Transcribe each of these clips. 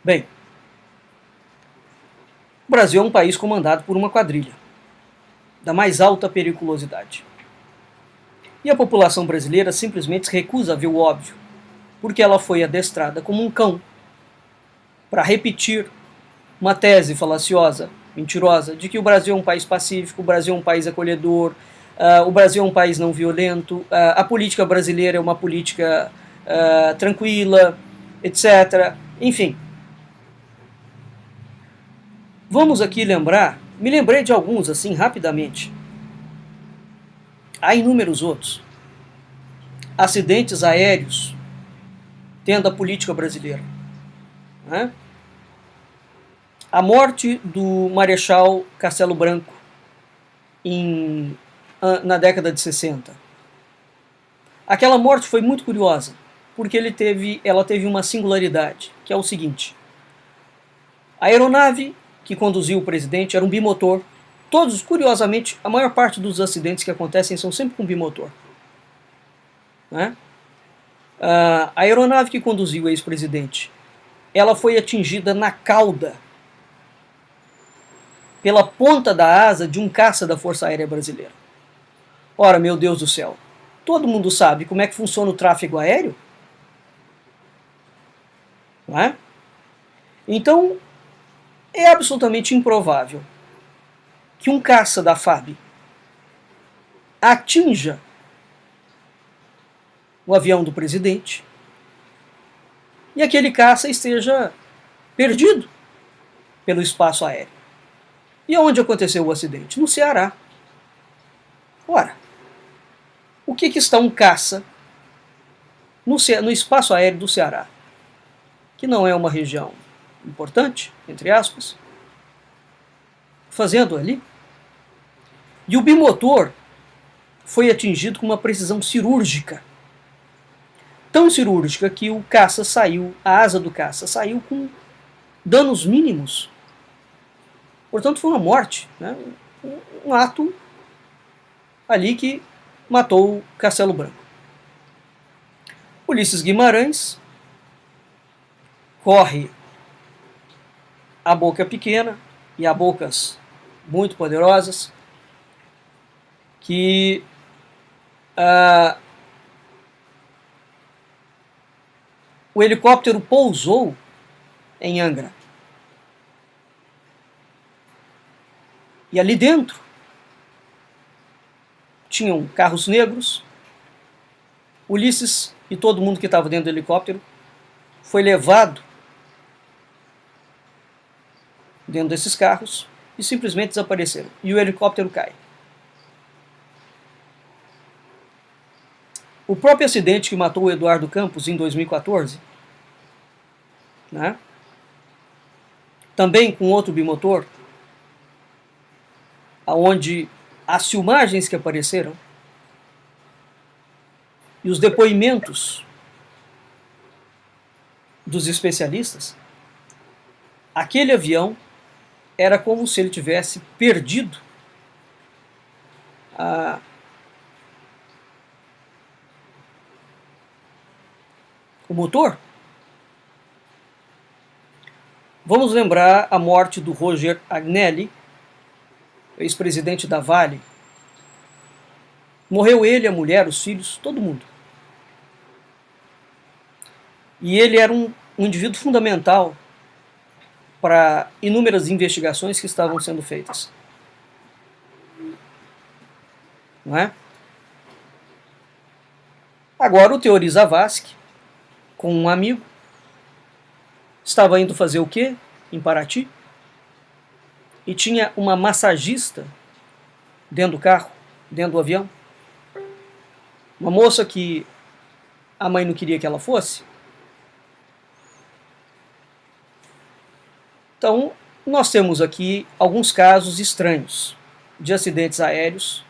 Bem, o Brasil é um país comandado por uma quadrilha, da mais alta periculosidade. E a população brasileira simplesmente recusa ver o óbvio, porque ela foi adestrada como um cão para repetir uma tese falaciosa, mentirosa, de que o Brasil é um país pacífico, o Brasil é um país acolhedor, o Brasil é um país não violento, a política brasileira é uma política tranquila, etc. Enfim. Vamos aqui lembrar, me lembrei de alguns assim rapidamente. Há inúmeros outros. Acidentes aéreos tendo a política brasileira. Né? A morte do Marechal Castelo Branco na década de 60. Aquela morte foi muito curiosa, porque ela teve uma singularidade, que é o seguinte. A aeronave que conduziu o presidente era um bimotor. Todos, curiosamente, a maior parte dos acidentes que acontecem são sempre com bimotor. Né? A aeronave que conduziu o ex-presidente, ela foi atingida na cauda pela ponta da asa de um caça da Força Aérea Brasileira. Ora, meu Deus do céu, todo mundo sabe como é que funciona o tráfego aéreo? Não é? Então, é absolutamente improvável que um caça da FAB atinja o avião do presidente e aquele caça esteja perdido pelo espaço aéreo. E onde aconteceu o acidente? No Ceará. Ora, o que está um caça no espaço aéreo do Ceará? Que não é uma região importante, entre aspas, fazendo ali. E o bimotor foi atingido com uma precisão cirúrgica. Tão cirúrgica que a asa do caça saiu com danos mínimos. Portanto, foi uma morte, né? Um ato ali que matou Castelo Branco. Ulisses Guimarães corre a boca pequena e há bocas muito poderosas que o helicóptero pousou em Angra. E ali dentro tinham carros negros. Ulisses e todo mundo que estava dentro do helicóptero foi levado dentro desses carros e simplesmente desapareceram. E o helicóptero cai. O próprio acidente que matou o Eduardo Campos em 2014, né? Também com outro bimotor, onde as filmagens que apareceram e os depoimentos dos especialistas, aquele avião era como se ele tivesse perdido o motor. Vamos lembrar a morte do Roger Agnelli, ex-presidente da Vale. Morreu ele, a mulher, os filhos, todo mundo. E ele era um indivíduo fundamental para inúmeras investigações que estavam sendo feitas. Não é? Agora o Teori Zavascki, com um amigo, estava indo fazer o quê em Paraty? E tinha uma massagista dentro do carro, dentro do avião. Uma moça que a mãe não queria que ela fosse. Então, nós temos aqui alguns casos estranhos de acidentes aéreos,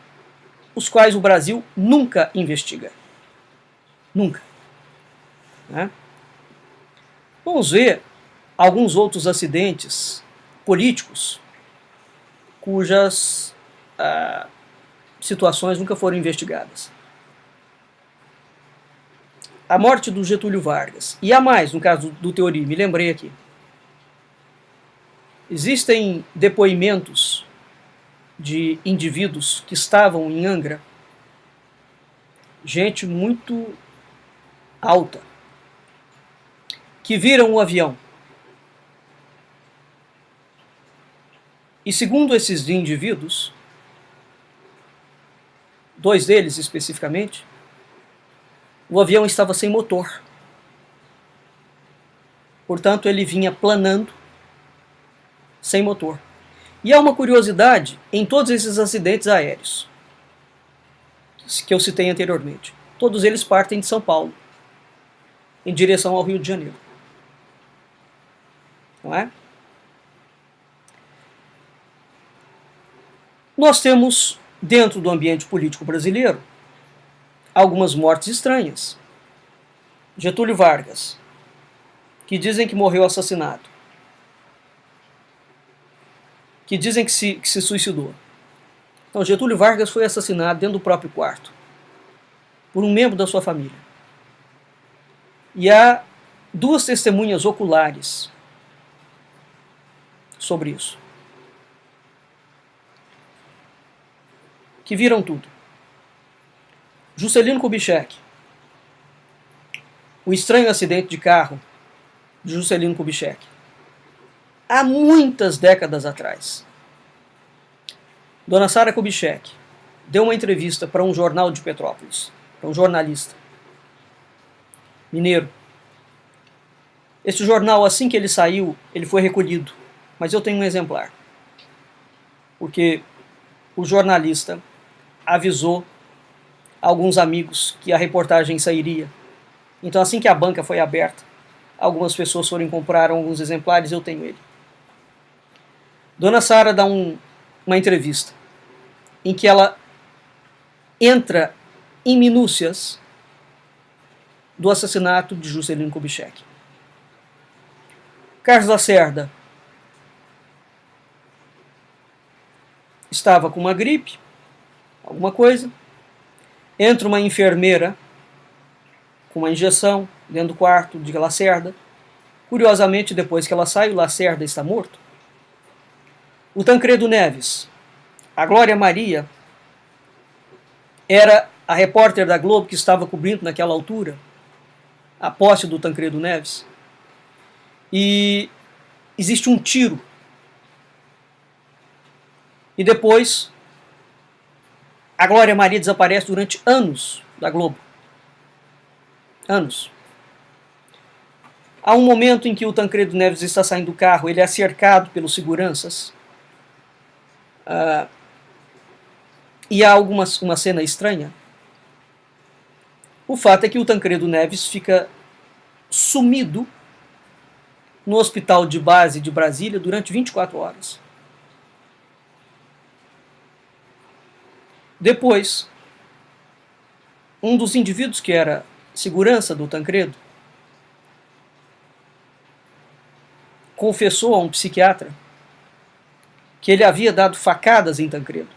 os quais o Brasil nunca investiga. Nunca. Né? Vamos ver alguns outros acidentes políticos cujas situações nunca foram investigadas. A morte do Getúlio Vargas. E há mais, no caso do Teori, me lembrei aqui. Existem depoimentos de indivíduos que estavam em Angra, gente muito alta, que viram o avião. E segundo esses indivíduos, 2 deles especificamente, o avião estava sem motor. Portanto, ele vinha planando sem motor. E há uma curiosidade em todos esses acidentes aéreos que eu citei anteriormente. Todos eles partem de São Paulo, em direção ao Rio de Janeiro. Não é? Nós temos, dentro do ambiente político brasileiro, algumas mortes estranhas. Getúlio Vargas, que dizem que morreu assassinado, que dizem que se suicidou. Então, Getúlio Vargas foi assassinado dentro do próprio quarto, por um membro da sua família. E há 2 testemunhas oculares sobre isso, que viram tudo. Juscelino Kubitschek, o estranho acidente de carro de Juscelino Kubitschek, há muitas décadas atrás. Dona Sara Kubitschek deu uma entrevista para um jornal de Petrópolis, para um jornalista mineiro. Esse jornal, assim que ele saiu, ele foi recolhido, mas eu tenho um exemplar, porque o jornalista avisou alguns amigos que a reportagem sairia. Então, assim que a banca foi aberta, algumas pessoas foram e compraram alguns exemplares, eu tenho ele. Dona Sara dá uma entrevista em que ela entra em minúcias do assassinato de Juscelino Kubitschek. Carlos Lacerda estava com uma gripe, alguma coisa, entra uma enfermeira com uma injeção dentro do quarto de Lacerda. Curiosamente, depois que ela sai, o Lacerda está morto. O Tancredo Neves, a Glória Maria, era a repórter da Globo que estava cobrindo naquela altura a posse do Tancredo Neves. E existe um tiro. E depois a Glória Maria desaparece durante anos da Globo. Anos. Há um momento em que o Tancredo Neves está saindo do carro, ele é cercado pelos seguranças. E há uma cena estranha. O fato é que o Tancredo Neves fica sumido no hospital de base de Brasília durante 24 horas. Depois, um dos indivíduos que era segurança do Tancredo confessou a um psiquiatra que ele havia dado facadas em Tancredo.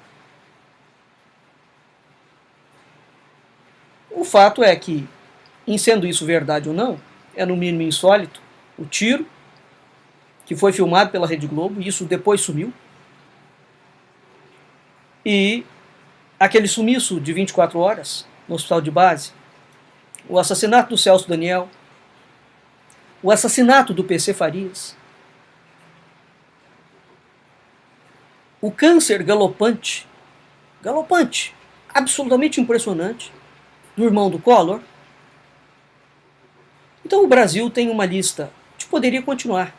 O fato é que, em sendo isso verdade ou não, é no mínimo insólito o tiro, que foi filmado pela Rede Globo, e isso depois sumiu, e aquele sumiço de 24 horas no hospital de base, o assassinato do Celso Daniel, o assassinato do PC Farias, o câncer galopante, absolutamente impressionante, do irmão do Collor. Então o Brasil tem uma lista, a gente poderia continuar.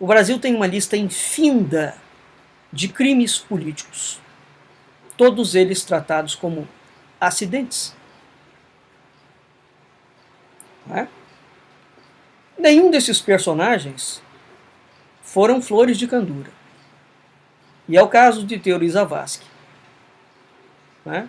O Brasil tem uma lista infinda de crimes políticos, todos eles tratados como acidentes. Não é? Nenhum desses personagens foram flores de candura. E é o caso de Teori Zavascki. Não é?